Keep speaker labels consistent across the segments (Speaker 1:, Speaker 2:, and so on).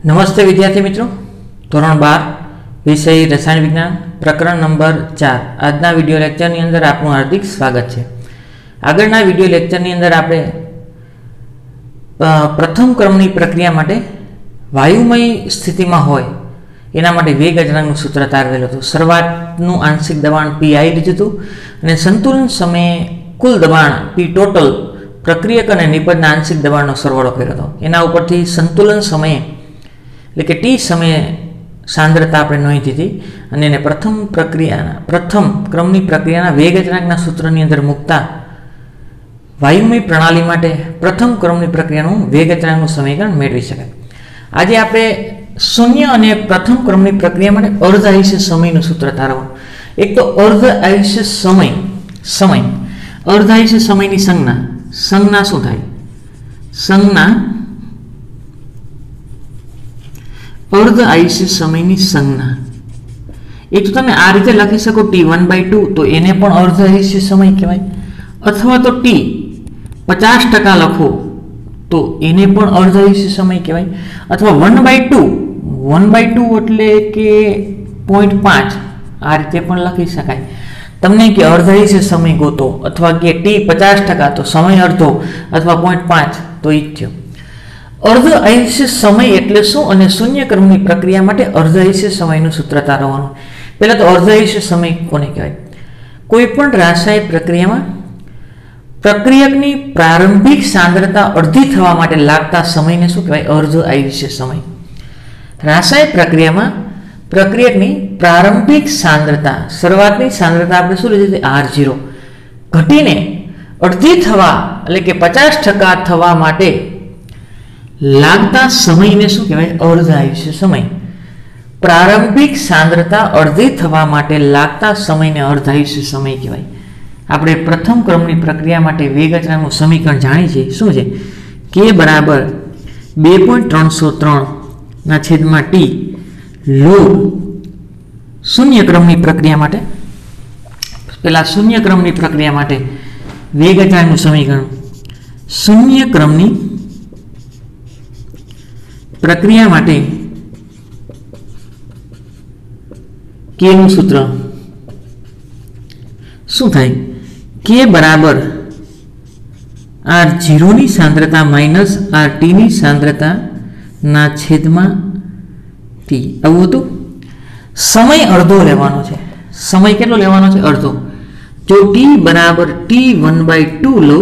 Speaker 1: नमस्ते विद्यार्थी मित्रों, धोरण 12 विषय रसायन विज्ञान प्रकरण नंबर 4 आजना विडियो लेक्चर अंदर आपनु हार्दिक स्वागत है। आगळना विडियो लेक्चर अंदर आपणे प्रथम क्रमनी प्रक्रिया माटे वायुमय स्थिति में होय एना माटे वेग अचळांकनुं सूत्र तारवेलुं हतुं। शरूआतनुं आंशिक दबाण P आई लीधुं हतुं अने संतुलन समये कुल दबाण P टोटल प्रक्रियक अने निपजना आंशिक दबाणनो सरवाळो कर्यो हतो। एना उपरथी संतुलन समये એટલે કે ટી સમયે સાંદ્રતા આપણે નોંધી હતી અને એને પ્રથમ ક્રમની પ્રક્રિયાના વેગ અચળાંકના સૂત્રની અંદર મૂકતા વાયુમય પ્રણાલી માટે પ્રથમ ક્રમની પ્રક્રિયાનું વેગ અચળાંકનું સમીકરણ મેળવી શકાય। આજે આપણે શૂન્ય અને પ્રથમ ક્રમની પ્રક્રિયા માટે અર્ધ આયુષ્ય સમયનું સૂત્ર તારવવાનું। એક તો અર્ધ આયુષ્ય સમય અર્ધ આયુષ્ય સમયની સંજ્ઞા શું થાય? સંજ્ઞા अर्ध आयुष्य समय संज्ञा एक तो तमे आ रीते लखी सको T1/2 तो एने पण अर्ध आयुष्य समय कहेवाय, अथवा तो T 50% लखो तो एने पण अर्ध आयुष्य समय कहेवाय, अथवा 1/2 એટલે કે 0.5 आ रीते पण लखी शकाय। तमने के अर्ध आयुष्य समय गोतो अथवा के T 50% तो समय अर्धो अथवा 0.5 तो ई थयो। अर्ध आयुष्य समय एटले शुं अने शून्य क्रमनी प्रक्रिया माटे अर्ध आयुष्य समयनुं सूत्र तारववानुं। पहेला तो अर्ध आयुष्य समय कोने कहेवाय? कोईपण रासायनिक प्रक्रियामां प्रक्रियकनी प्रारंभिक सांद्रता अर्धी थवा माटे लागता समयने शुं कहेवाय? अर्ध आयुष्य समय। रासायनिक प्रक्रियामां प्रक्रियकनी प्रारंभिक सांद्रता शरूआतनी सांद्रता आपणे शुं लीधी R0 घटीने अर्धी थवा એટલે કે 50% थवा माटे लागता समय ने शू कहेवाय? अर्ध आयुष्य समय। प्रारंभिक सांद्रता अर्धी थवा माटे लागता समय ने अर्ध आयुष्य समय कहेवाय। आपणे प्रथम क्रमनी प्रक्रिया माटे वेग अचळांकनुं समीकरण जाणी छे शुं छे? K बराबर 2.303 ना छेदमां T log शून्य क्रमनी प्रक्रिया माटे पेला शून्य क्रमनी प्रक्रिया माटे वेग अचळांकनुं समीकरण शून्य क्रमनी प्रक्रिया माटे K નું सूत्र શું થાય? K बराबर R0 ની सांद्रता माइनस RT ની सांद्रता ना छेदमां T આવું હતું। સમય અડધો લેવાનો છે। સમય કેટલો લેવાનો છે? અડધો। જો T बराबर T1/2 લો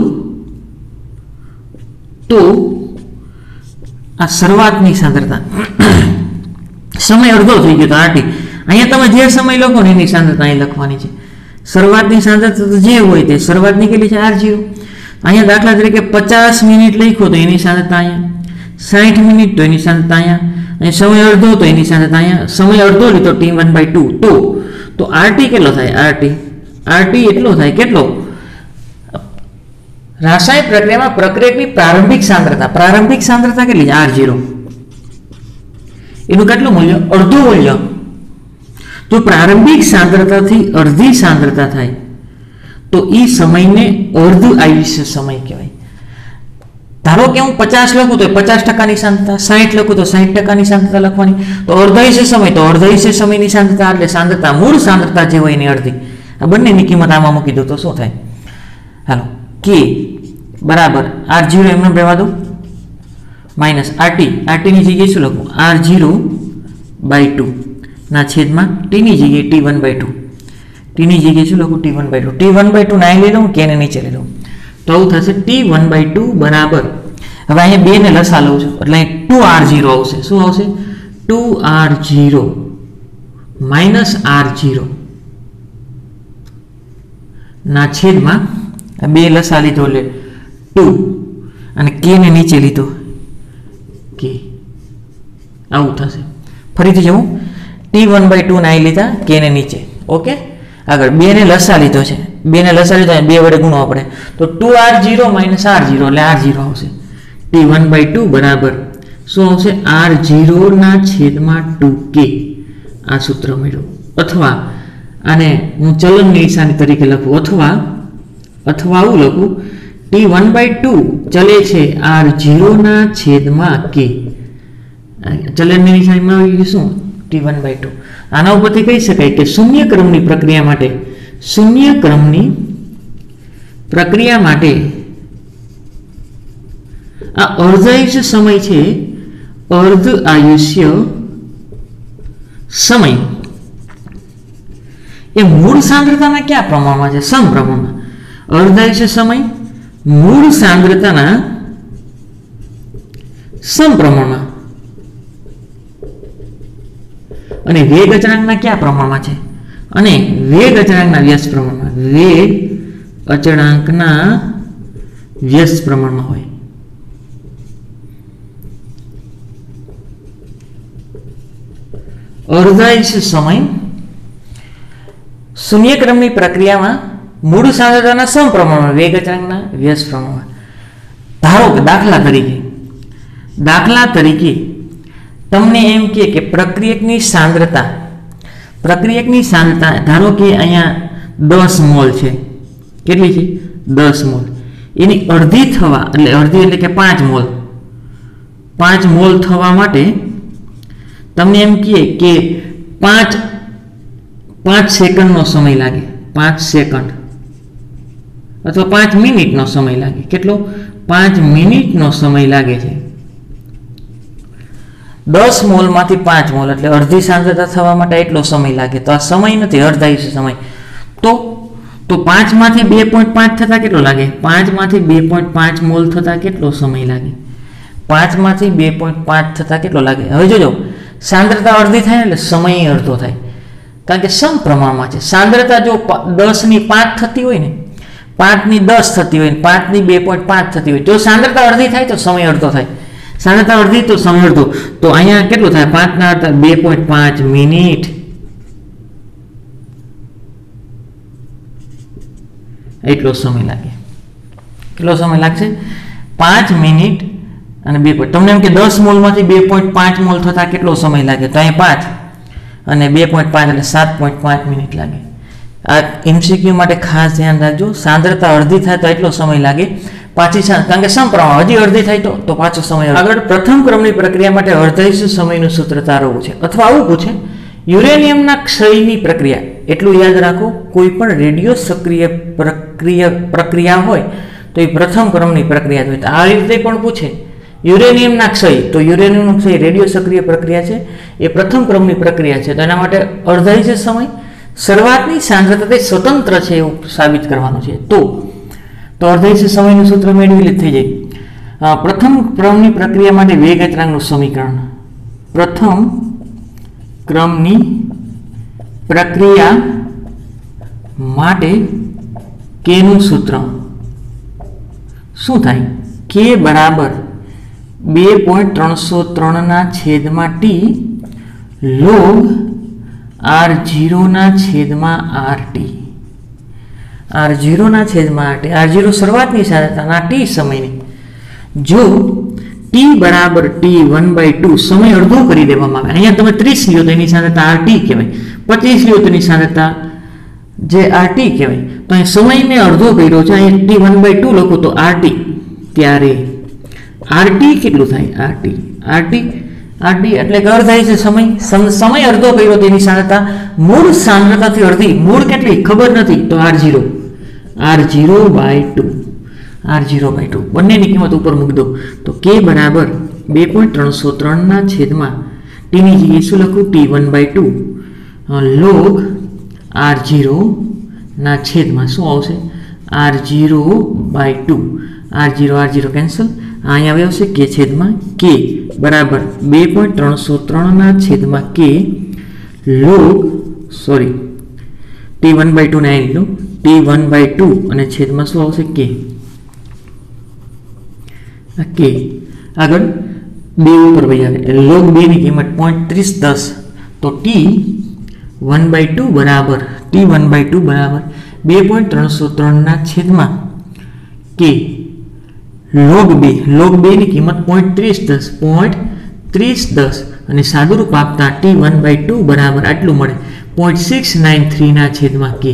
Speaker 1: તો आ शुरुआतनी सांद्रता समय अर्धो थई गयो तो RT अहींया तमे जे समय लखो ने एनी सांद्रता अहीं लखवानी छे। शुरुआतनी सांद्रता तो जे होय ते शुरुआतनी केटली छे? R0। अहींया दाखला तरीके 50 मिनिट लख्यो तो एनी सांद्रता अहींया 60 मिनिट तो एनी सांद्रता अहींया अने समय अर्धो तो एनी सांद्रता अहींया समय अर्धो लीधो T1/2 तो RT केटलो थाय? RT एटलो थाय केटलो? रासायनिक प्रक्रिया में प्रक्रियकनी प्रारंभिक सांद्रता के R0 एनु केटलुं मूल्य? अर्धुं मूल्य। तो प्रारंभिक सांद्रता थी अर्धी सांद्रता थाय तो ई समय ने अर्ध आयुष्य समय कहेवाय। धारो के हूँ 50 लखूँ तो 50% नी सांद्रता, 60 लखूँ तो 60% नी सांद्रता लखवानी। तो अर्ध आयुष्य समय तो अर्ध आयुष्य समय नी सांद्रता एटले सांद्रता मूळ सांद्रता जे होय एनी अर्धी। आ बंनेनी किंमत आमां मूकी दो तो शुं थाय? हालो K बराबर R0 एम रहवा दो माइनस RT नी जगह शू लखूँ? R0/2 ना छेदमां T नी जगह T1/2 T नी जगह शू लखूँ? T1/2 ना लई लऊं के ने नीचे लई लऊं तो आउं थशे T1/2 बराबर हवे अहींया 2 ने लसा लઉં છું એટલે 2R0 આવશે। શું આવશે? 2R0 माइनस R0 ना छेदमां 2 लसा लीधो એટલે 2 અને K ને નીચે લીધો K આવું થશે। ફરીથી જવું T1/2 ને અહીં લીધા K ને નીચે ઓકે। આગળ 2 ને લસા લીધો છે 2 ને લસા લીધો 2 વડે ગુણો આપણે તો 2R0 માઈનસ R0 એટલે R0 આવશે। T1/2 બરાબર શું આવશે? R0 ના છેદમાં 2K આ સૂત્ર મળ્યું। अथवा આને હું ચલનની નિશાની તરીકે લખું अथवा આવું લખું T1/2 चले छे R0 ना छेदमां K ચલણની નિશાનીમાં આવી ગયું શું t1/2. આના ઉપરથી કહી શકાય કે શૂન્ય ક્રમની પ્રક્રિયા માટે આ અર્ધ આયુષ્ય સમય છે, અર્ધ આયુષ્ય સમય એ મૂળ સાંદ્રતાના કયા પ્રમાણમાં છે? સમપ્રમાણમાં. અર્ધ આયુષ્ય સમય મૂળ સાંદ્રતાના સમપ્રમાણમાં. અને વેગ અચળાંકના કયા પ્રમાણમાં છે? અને વેગ અચળાંકના વ્યસ્ત પ્રમાણમાં. વેગ અચળાંકના વ્યસ્ત પ્રમાણમાં હોય. અર્ધાયુષ્ય સમય શૂન્ય ક્રમની પ્રક્રિયામાં મૂળ સાંદ્રતાના સમપ્રમાણમાં, વેગ અચળાંકના વ્યસ્ત પ્રમાણમાં. ધારો કે દાખલા તરીકે તમને એમ કે પ્રક્રિયકની સાંદ્રતા ધારો કે અહીંયા 10 મોલ છે. કેટલી છે? 10 મોલ. એની અડધી થવા એટલે કે 5 મોલ થવા માટે તમને એમ કહે કે 5 સેકન્ડનો સમય લાગે. 5 સેકન્ડ અથવા 5 મિનિટનો સમય લાગે. કેટલો? 5 મિનિટનો સમય લાગે છે. 10 મોલમાંથી 5 મોલ એટલે અડધી સાંદ્રતા થવા માટે એટલો સમય લાગે. તો આ સમય નથી, અર્ધાયુષ્ય સમય. તો 5 માંથી 2.5 થતા કેટલો લાગે? 5 માંથી 2.5 મોલ થતા કેટલો સમય લાગે? 5 માંથી 2.5 થતા કેટલો લાગે? હવે જોજો, સાંદ્રતા અડધી થાય એટલે સમય અડધો થાય, કારણ કે સમપ્રમાણમાં છે. સાંદ્રતા જો 10 ની 5 થતી હોય ને, 5 ની 10 થતી હોય, 5 ની 2.5 થતી હોય, જો સાંદ્રતા અડધી થાય તો સમય અડધો થાય. સાંદ્રતા અડધી તો સમય અડધો. તો અહીંયા કેટલું થાય? 5 ના અડધા 2.5 મિનિટ. એટલો સમય લાગે. કેટલો સમય લાગશે? 5 મિનિટ અને 2. તમને એમ કે 10 મોલમાંથી 2.5 મોલ થતા કેટલો સમય લાગે? તો અહીંયા 5 અને 2.5 એટલે 7.5 મિનિટ લાગે. આ એમસીક્યુ માટે ખાસ ધ્યાન રાખજો. સાંદ્રતા અડધી થાય તો એટલો સમય લાગે. કારણ કે સમપ્રમાણ હજી અડધી થાય તો પાછો સમય. આગળ પ્રથમ ક્રમની પ્રક્રિયા માટે અર્ધાયુષ્ય સમયનું સૂત્ર તારવવું છે, અથવા આવું પૂછે યુરેનિયમના ક્ષયની પ્રક્રિયા. એટલું યાદ રાખો, કોઈ પણ રેડિયો સક્રિય પ્રક્રિયા હોય તો એ પ્રથમ ક્રમની પ્રક્રિયા હોય. તો આ રીતે પણ પૂછે યુરેનિયમના ક્ષય, તો યુરેનિયમનો ક્ષય રેડિયો સક્રિય પ્રક્રિયા છે, એ પ્રથમ ક્રમની પ્રક્રિયા છે. તો એના માટે અર્ધાયુષ્ય સમય શરૂઆતની સાંદ્રતાથી સ્વતંત્ર છે એવું સાબિત કરવાનું છે. તો અર્ધાયુષ્ય સમયનું સૂત્ર મેળવી થઈ જાય. પ્રથમ ક્રમની પ્રક્રિયા માટે વેગ અચળાંકનું સમીકરણ. પ્રથમ ક્રમની પ્રક્રિયા માટે કે નું સૂત્ર શું થાય? કે બરાબર 2.303/t log r0/rt. r0/rt. r0 શરૂઆતની સાંદ્રતાના t સમયની. જો t બરાબર t1/2 સમય અડધો કરી દેવામાં આવે. અહીંયા તમે 30 લ્યો તો એની સાંદ્રતા rt કહેવાય, 25 લ્યો તો એની સાંદ્રતા જે rt કહેવાય. તો અહીં સમયને અડધો કર્યો છે, અહીં t1/2 લખો તો rt. ત્યારે rt કેટલું થાય? rt એટલે કે અર્ધાયુષ્ય સમય અડધો કર્યો તેની સાંદ્રતા મૂળ સાંદ્રતાથી અડધી. મૂળ કેટલી ખબર નથી, તો r0/2 બંનેની કિંમત ઉપર મૂકી દો. તો k બરાબર 2.303 t ની જગ્યાએ શું લખું? t1/2 log r0 શું આવશે? r0/2. r0 cancel. અહીંયા આવી આવશે k બરાબર 2.303 log t1/2 ને અહીં લો, t1/2 અને છેદમાં શું આવશે? k. આગળ 2 ઉપર વહી આવે એટલે log 2 ની કિંમત 0.3010. તો t1/2 બરાબર 2.303 k log 2 ની કિંમત 0.3010 અને સાદુરૂપ આપતા t1/2 બરાબર આટલું મળે 0.693 k.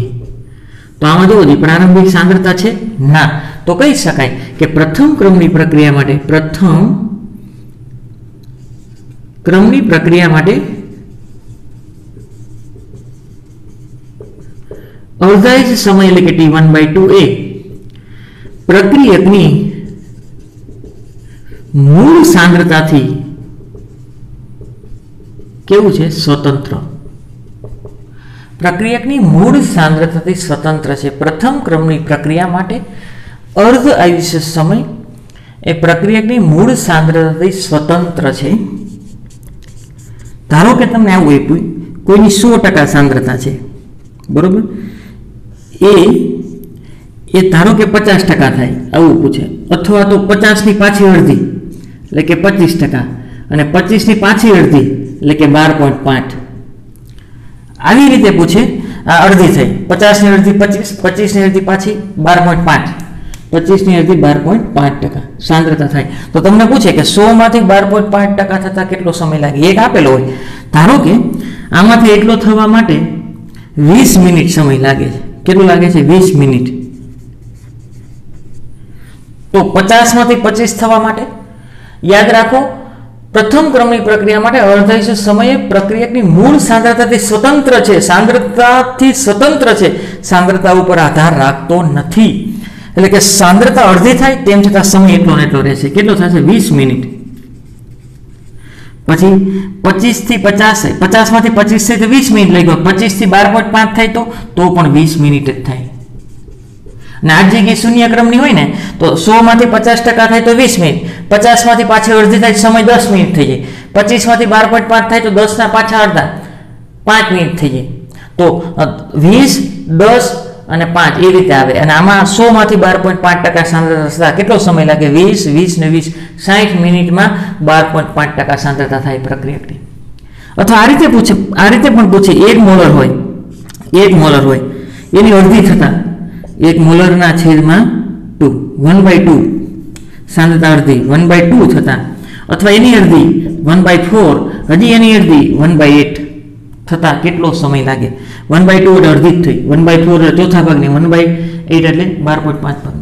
Speaker 1: તો આમાં જો પ્રારંભિક સાંદ્રતા છે ના, તો કહી શકાય કે પ્રથમ ક્રમની પ્રક્રિયા માટે પ્રથમ क्रमनी प्रक्रिया माटे अर्धायुष्य समय એટલે કે T1/2 એ પ્રક્રિયકની મૂળ સાંદ્રતાથી કેવું છે સ્વતંત્ર પ્રક્રિયકની મૂળ સાંદ્રતાથી સ્વતંત્ર છે પ્રથમ ક્રમની પ્રક્રિયા માટે અર્ધ આયુષ્ય સમય એ પ્રક્રિયકની મૂળ સાંદ્રતાથી સ્વતંત્ર છે ધારો કે તમને આવું આપ્યું કોઈની 100% સાંદ્રતા છે બરોબર એ ધારો કે 50% થાય આવું પૂછે અથવા તો 50 ની પાછી અડધી એટલે કે 25% અને 25 ની પાછી અડધી એટલે કે 12.5 આવી રીતે પૂછે આ અડધી થઈ 50 ની અડધી 25 25 ની અડધી પાછી 12.5 25 ની અડધી 12.5% સાંદ્રતા થાય તો તમને પૂછે કે 100 માંથી 12.5% થતા કેટલો સમય લાગે એક આપેલો હોય ધારો કે આમાંથી એટલો થવા માટે 20 મિનિટ સમય લાગે છે કેટલું લાગે છે 20 મિનિટ તો 50 માંથી 25 થવા માટે યાદ રાખો प्रथम क्रमनी प्रक्रिया माटे अर्धायुष्य समय प्रक्रियकनी मूळ सांद्रताथी स्वतंत्र छे सांद्रताथी स्वतंत्र छे सांद्रता उपर आधार राखतो नथी એટલે કે सांद्रता अर्धी थाय तेम छतां समय એટલો ને એટલો રહેશે કેટલો થશે 20 મિનિટ પછી 25 થી 50 50 માંથી 25 થાય તો 20 મિનિટ લઈ ગયો 25 થી 12.5 થાય તો પણ 20 મિનિટ જ થાય અને આ જગ્યાએ શૂન્ય ક્રમની હોય ને તો 100 માંથી 50% થાય તો 20 મિનિટ 50 માંથી પાછી અડધી થાય સમય 10 મિનિટ થઈ જાય 25 માંથી 12.5 થાય તો 10 ના પાછા અડધા 5 મિનિટ થઈ જાય તો 20 10 અને 5 એ રીતે આવે અને આમાં 100 માંથી 12.5% સાંદ્રતા કેટલો સમય લાગે 20 20 ને 20 60 મિનિટમાં 12.5% સાંદ્રતા થાય પ્રક્રિયકની અથવા આ રીતે પૂછે આ રીતે પણ પૂછે 1 મોલર હોય એની અડધી થતા 1 મોલર ના છેદમાં 2 1/2 सांद्रता अर्धी 1/2 थता अथवा एनी अर्धी 1/4 हजी एनी अर्धी 1/8 थता केटलो समय लागे 1/2 એટલે અડધી જ થઈ 1/4 એટલે ચોથા ભાગની 1/8 એટલે 12.5 ભાગ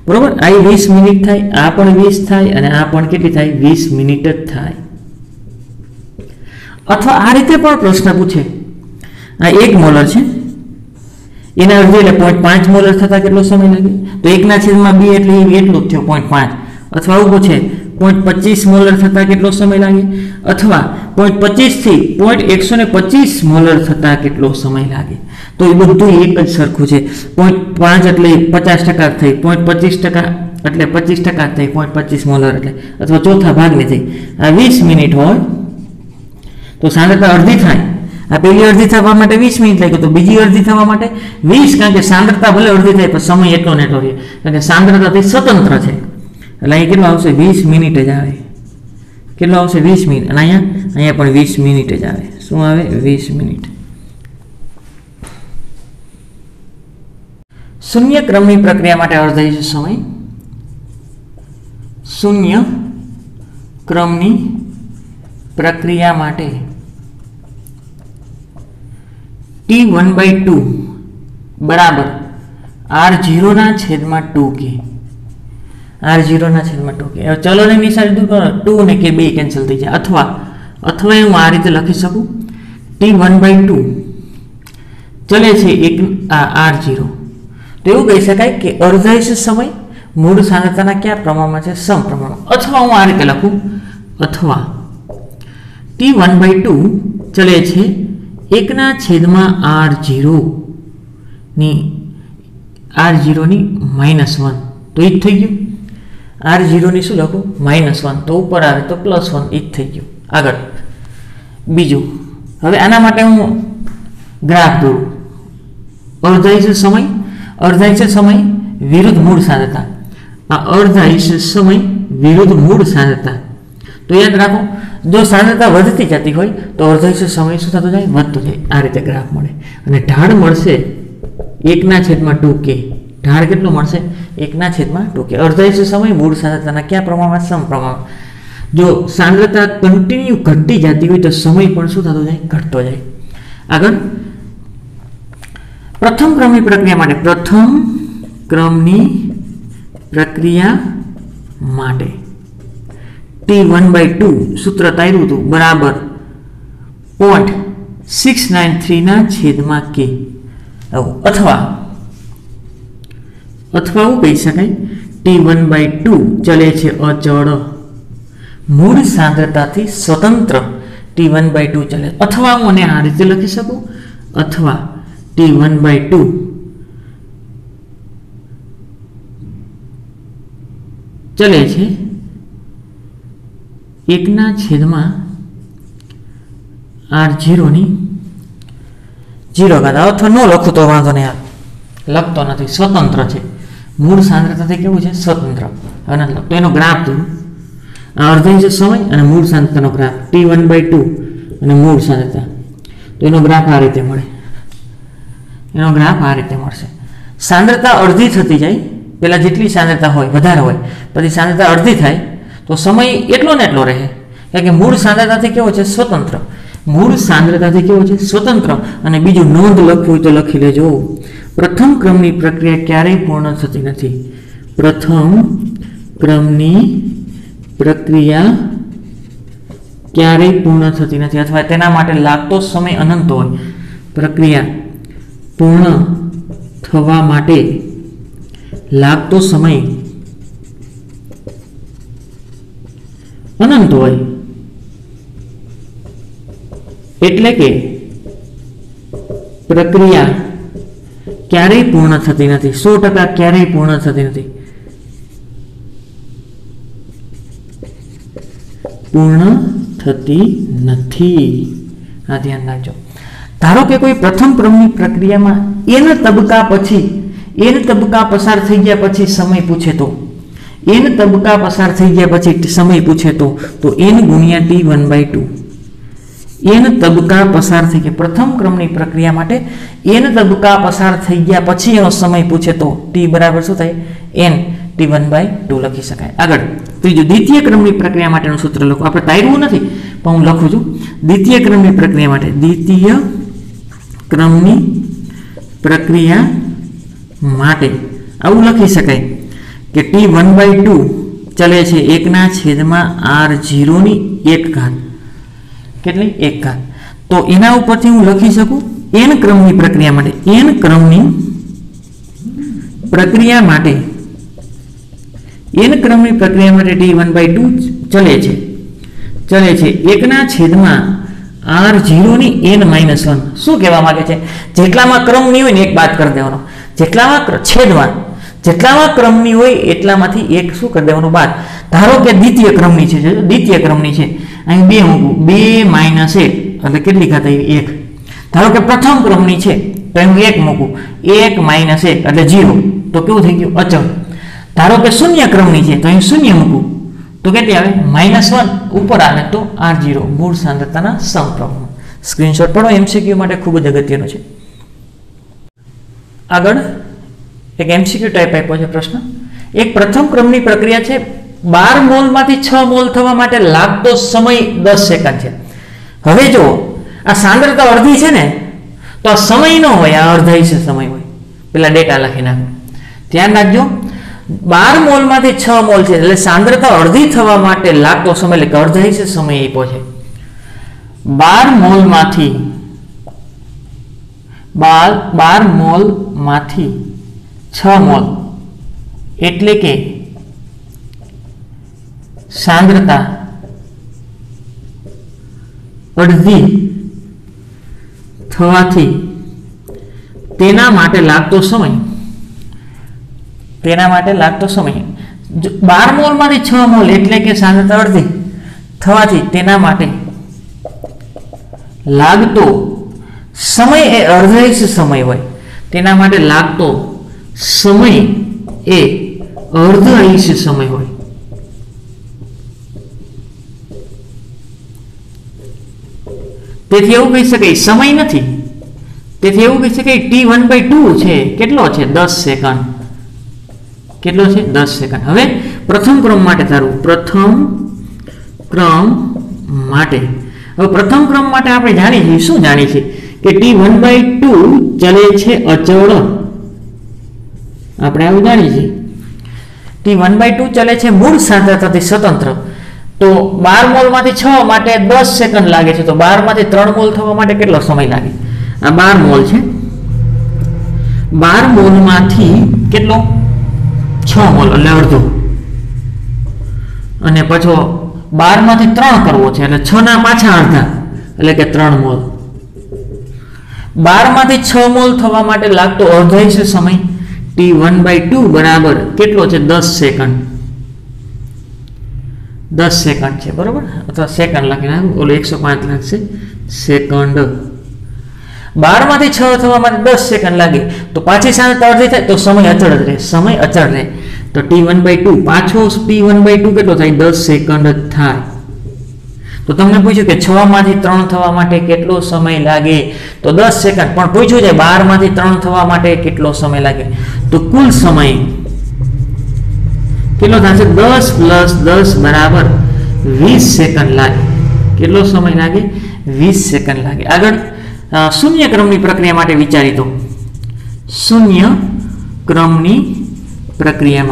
Speaker 1: બરોબર આ 20 મિનિટ થાય આ પણ 20 થાય અને આ પણ કેટલી થાય 20 મિનિટ જ થાય અથવા આ રીતે પણ પ્રશ્ન પૂછે આ 1 મોલર છે એના અડધી એટલે 0.5 મોલર થતા કેટલો સમય લાગે તો 1/2 એટલે એટલો જ થયો 0.5 અથવા આવું પૂછે 0.25 મોલર થતા કેટલો સમય લાગે અથવા 0.25 થી 0.125 મોલર થતા કેટલો સમય લાગે તો એ બધું એક જ સરખું છે 0.5 એટલે 50% થઈ 0.25% એટલે 25% થઈ 0.25 મોલર એટલે અથવા ચોથા ભાગની થઈ આ 20 મિનિટ હોય તો સાંદ્રતા અડધી થાય આ પહેલી અડધી થવા માટે 20 મિનિટ લાગે તો બીજી અડધી થવા માટે 20 કારણ કે સાંદ્રતા ભલે અડધી થાય પણ સમય એટલો ને એટલો રહે કારણ કે સાંદ્રતાથી સ્વતંત્ર છે એટલે અહીં કેટલો આવશે 20 મિનિટ જ આવે કેટલો આવશે 20 મિનિટ અને અહીંયા પણ 20 મિનિટ જ આવે શું આવે 20 મિનિટ શૂન્ય ક્રમની પ્રક્રિયા માટે અર્ધાયુષ્ય સમય શૂન્ય ક્રમની પ્રક્રિયા માટે T1/2 बराबर R0 ना छेदमां 2k R0 ना छेदमां 2k હવે ચલો ને નિશાની દૂર કરો 2 ને k બે કેન્સલ થઈ જાય અથવા હું આ રીતે લખી શકું T1/2 ચલે છે એક આ R0 તો એવું કહી શકાય કે અર્ધાયુષ્ય સમય મૂળ સાંદ્રતાના કયા પ્રમાણમાં છે સમપ્રમાણમાં અથવા હું આ રીતે લખું અથવા T1/2 ચલે છે 1/R0 ની R0 ની -1 તો ઈ થઈ ગયું R0 ની શું લખું -1 તો ઉપર આવે તો +1 ઈ થઈ ગયું આગળ બીજું હવે આના માટે હું ગ્રાફ દોરું અર્ધાયુષ્ય સમય વિરુદ્ધ મૂળ સાંદ્રતા આ અર્ધાયુષ્ય સમય વિરુદ્ધ મૂળ સાંદ્રતા તો યાદ રાખો જો સાંદ્રતા વધતી જતી હોય તો અર્ધાયુષ્ય સમય શું થતો જાય વધતો જાય આ રીતે ગ્રાફ મળે અને ઢાળ મળશે 1/2k ઢાળ કેટલો મળશે 1/2k અર્ધાયુષ્ય સમય મૂળ સાંદ્રતાના કયા પ્રમાણમાં સમપ્રમાણમાં જો સાંદ્રતા કન્ટિન્યુ ઘટતી જતી હોય તો સમય પણ શું થતો જાય ઘટતો જાય આગળ પ્રથમ ક્રમની પ્રક્રિયા માટે T1/2 सूत्र तार्યું હતું બરાબર 0.693 ના છેદમાં k. અથવા એવું કહી શકાય T1/2 ચલે છે અચળ મૂળ સાંદ્રતાથી સ્વતંત્ર T1/2 ચલે, અથવા હું આને આ રીતે લખી શકું, અથવા T1/2 ચલે છે 1/r0 ની 0 ઘાત. અથવા ન લખું તો વાંધો નહીં, લખતો નથી, સ્વતંત્ર છે, મૂળ સાંદ્રતાથી કેવું છે સ્વતંત્ર. હવે તો એનો ગ્રાફ દોરું, અર્ધાંશ સમય અને મૂળ સાંદ્રતાનો ગ્રાફ, T1/2 અને મૂળ સાંદ્રતા, તો એનો ગ્રાફ આ રીતે મળે, એનો ગ્રાફ આ રીતે મળશે. સાંદ્રતા અડધી થતી જાય, પેલા જેટલી સાંદ્રતા હોય વધારે હોય, પછી સાંદ્રતા અડધી થાય તો સમય એટલો ને એટલો રહે, કારણ કે મૂળ સાંદ્રતાથી કેવો છે સ્વતંત્ર, મૂળ સાંદ્રતાથી કેવો છે સ્વતંત્ર. અને બીજું નોંધ લખવું હોય તો લખી લેજો, પ્રથમ ક્રમની પ્રક્રિયા ક્યારેય પૂર્ણ થતી નથી. પ્રથમ ક્રમની પ્રક્રિયા ક્યારેય પૂર્ણ થતી નથી, અથવા તેના માટે લાગતો સમય અનંત હોય. પ્રક્રિયા પૂર્ણ થવા માટે લાગતો સમય અનંત હોય, એટલે કે પ્રક્રિયા ક્યારેય પૂર્ણ થતી નથી, 100% ક્યારેય પૂર્ણ થતી નથી. પૂર્ણ થતી નથી, આ ધ્યાન રાખજો. ધારો કે કોઈ પ્રથમ ક્રમની પ્રક્રિયામાં n તબક્કા પછી n તબક્કા પસાર થઈ ગયા પછી સમય પૂછે તો, n તબક્કા પસાર થઈ ગયા પછી સમય પૂછે તો n ગુણ્યા T1/2. n તબક્કા પસાર થઈ ગયા, પ્રથમ ક્રમની પ્રક્રિયા માટે n તબક્કા પસાર થઈ ગયા પછી એનો સમય પૂછે તો t બરાબર શું થાય n T1/2 લખી શકાય. આગળ ત્રીજું, દ્વિતીય ક્રમની પ્રક્રિયા માટેનું સૂત્ર લખો. આપણે તાર્યું નથી પણ હું લખું છું. દ્વિતીય ક્રમની પ્રક્રિયા માટે, દ્વિતીય ક્રમની પ્રક્રિયા માટે આવું લખી શકાય કે T1/2 ચલે છે 1/r0 ની 1 ઘાત. કેટલી 1 ઘાત. તો એના ઉપરથી હું લખી શકું n ક્રમની પ્રક્રિયા માટે, n ક્રમની પ્રક્રિયા માટે, n ક્રમની પ્રક્રિયા માટે T1/2 ચલે છે 1/r0 ની n-1. શું કહેવા માંગે છે? જેટલામાં ક્રમની હોય ને એક બાદ કરી દેવાનો, જેટલામાં ક્રમની હોય એટલામાંથી એક શું કરી દેવાનું બાદ. ધારો કે દ્વિતીય ક્રમની છે, અહીં 2 મૂકું, 2 - 1 એટલે કેટલી ઘાત આવી 1. ધારો કે પ્રથમ ક્રમની છે તો અહીં 1 મૂકું, 1 - 1 એટલે 0, તો કેવું થઈ ગયું અચળ. ધારો કે શૂન્ય ક્રમની છે તો અહીં 0 મૂકું તો કેટલી આવે -1, ઉપર આવે તો r0, મૂળ સાંદ્રતાના સમપ્રમાણ. સ્ક્રીનશોટ પડો, MCQ માટે ખૂબ જ અગત્યનો છે. આગળ એક MCQ ટાઈપ આપ્યો છે પ્રશ્ન. એક પ્રથમ ક્રમની પ્રક્રિયા છે, 12 મોલમાંથી 6 મોલ થવા માટે લાગતો સમય 10 સેકન્ડ છે. હવે જો આ સાંદ્રતા અડધી છે ને તો આ સમય ન હોય, આ અર્ધાંશ સમય હોય. પેલા ડેટા લખી નાખો, ધ્યાન રાખજો. 12 મોલમાંથી 6 મોલ છે એટલે સાંદ્રતા અડધી થવા માટે લાગતો સમય, એટલે કે અર્ધાંશ સમય આપ્યો છે. 12 મોલમાંથી 6 મોલ એટલે કે સાંદ્રતા અડધી થવાથી તેના માટે લાગતો સમય, 12 મોલમાંથી 6 મોલ એટલે કે સાંદ્રતા અડધી થવાથી તેના માટે લાગતો સમય એ અર્ધાંશ સમય હોય, તેના માટે લાગતો સમય એ અર્ધાંશ સમય હોય. તેથી એવું કહી શકાય સમય નથી, તેથી એવું કહી શકાય T1/2 છે. કેટલો છે 10 સેકન્ડ. કેટલો છે 10 સેકન્ડ. હવે પ્રથમ ક્રમ માટે ધારું, પ્રથમ ક્રમ માટે આપણે જાણીએ છીએ, શું જાણીએ છીએ કે T1/2 ચલે છે અચળ. આપણે આવું જાણીએ છીએ T1/2 ચલે છે મૂળ સાંદ્રતાથી સ્વતંત્ર. તો 12 મોલમાંથી 6 માટે 10 સેકન્ડ લાગે છે, તો 12 માંથી 3 મોલ થવા માટે કેટલો સમય લાગે? આ 12 મોલ છે, 12 મોલમાંથી કેટલો? 6 મોલ એટલે અડધો, અને પછી 12 માંથી 3 કરવો છે એટલે 6 ના પાછા અડધા એટલે કે 3 મોલ. 12 માંથી 6 મોલ થવા માટે લાગતો અર્ધાંશ સમય T1/2 બરાબર કેટલો છે? 10 સેકન્ડ. 10 સેકન્ડ છે, બરોબર, અથવા સેકન્ડ લખીને ઓલો 105 લાગશે સેકન્ડ. 12 માંથી 6 થવા માટે 10 સેકન્ડ લાગે, તો પાછી સાથે અડધી થાય તો સમય અચળ રહે, સમય અચળ રહે. તો T1/2 પાછો T1/2 કેટલો થાય? 10 સેકન્ડ જ થાય. તો તમને પૂછ્યું કે 6 માંથી 3 થવા માટે કેટલો સમય લાગે? તો 10 સેકન્ડ. પણ પૂછ્યું છે 12 માંથી 3 થવા માટે કેટલો સમય લાગે? તો કુલ સમય કેટલો થશે? 10 + 10 બરાબર 20 સેકન્ડ લાગે. કેટલો સમય લાગે? 20 સેકન્ડ લાગે. આગળ શૂન્ય ક્રમની પ્રક્રિયા માટે વિચારી તો શૂન્ય ક્રમની પ્રક્રિયા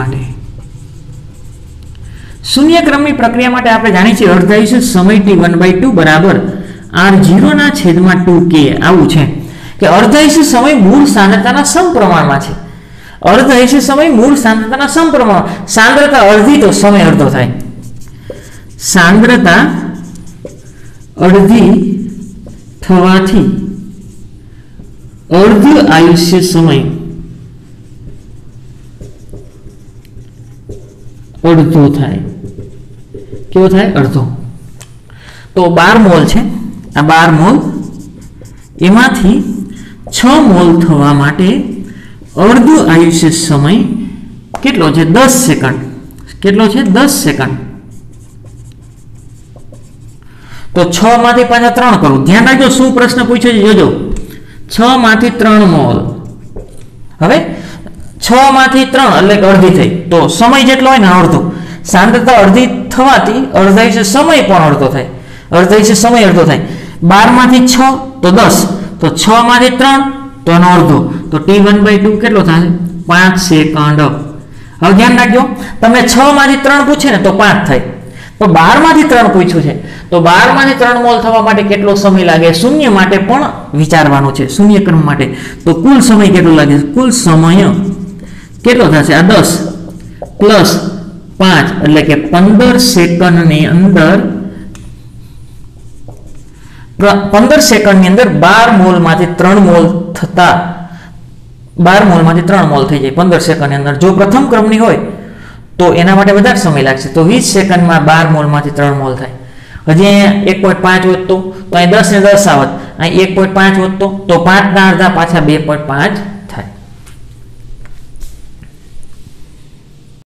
Speaker 1: માટે આપણે જાણીએ છીએ અર્ધાંશ સમય T1/2 બરાબર R0 ના છેદમાં 2K. આવું છે કે અર્ધાંશ સમય મૂળ સાંદ્રતાના સમપ્રમાણમાં છે. અર્ધાંશ સમય મૂળ સાંદ્રતાના સમપ્રમાણમાં. સાંદ્રતા અડધી તો સમય અડધો થાય. સાંદ્રતા અડધી થવાથી અર્ધ આયુષ્ય સમય અડધો થાય. કેવો થાય? અડધો. તો 12 મોલ છે, આ 12 મોલ, એમાંથી 6 મોલ થવા માટે અર્ધ આયુષ્ય સમય કેટલો છે? 10 સેકન્ડ. કેટલો છે? 10 સેકન્ડ. તો 6 માંથી પાછા 3 કરું. ધ્યાન રાખજો શું પ્રશ્ન પૂછ્યો છે, જોજો. 6 માંથી 3 મોલ. હવે 6 માંથી 3 એટલે કે અડધી થઈ, તો સમય જેટલો હોય ને અડધો. સાંદ્રતા અડધી થવાથી અર્ધાંશ સમય પણ અડધો થાય. અર્ધાંશ સમય અડધો થાય. 12 માંથી 6 તો 10, તો 6 માંથી 3 તો એનો અડધો, તો T1/2 કેટલો થશે? 5 સેકન્ડ. હવે ધ્યાન રાખજો, તમને 6 માંથી 3 પૂછે ને તો 5 થાય, પણ 12 માંથી 3 પૂછ્યું છે તો 12 માંથી 3 મોલ થવા માટે કેટલો સમય લાગે? શૂન્ય માટે પણ વિચારવાનું છે, શૂન્ય ક્રમ માટે. તો કુલ સમય કેટલો લાગે? કુલ સમય કેટલો થશે? આ 10 પ્લસ 5 એટલે કે 15 સેકન્ડની અંદર 15 સેકન્ડની અંદર 12 મોલમાંથી 3 મોલ થતા 12 મોલમાંથી 3 મોલ થઈ જાય 15 સેકન્ડની અંદર. જો પ્રથમ ક્રમની હોય તો એના માટે વધારે સમય લાગશે, તો 20 સેકન્ડમાં 12 મોલમાંથી 3 મોલ થાય. હજી અહીંયા 1.5 વધતો, તો અહીં 10 ને 10 આવત, અહીં 1.5 વધતો, તો 5 ના અડધા પાછા 2.5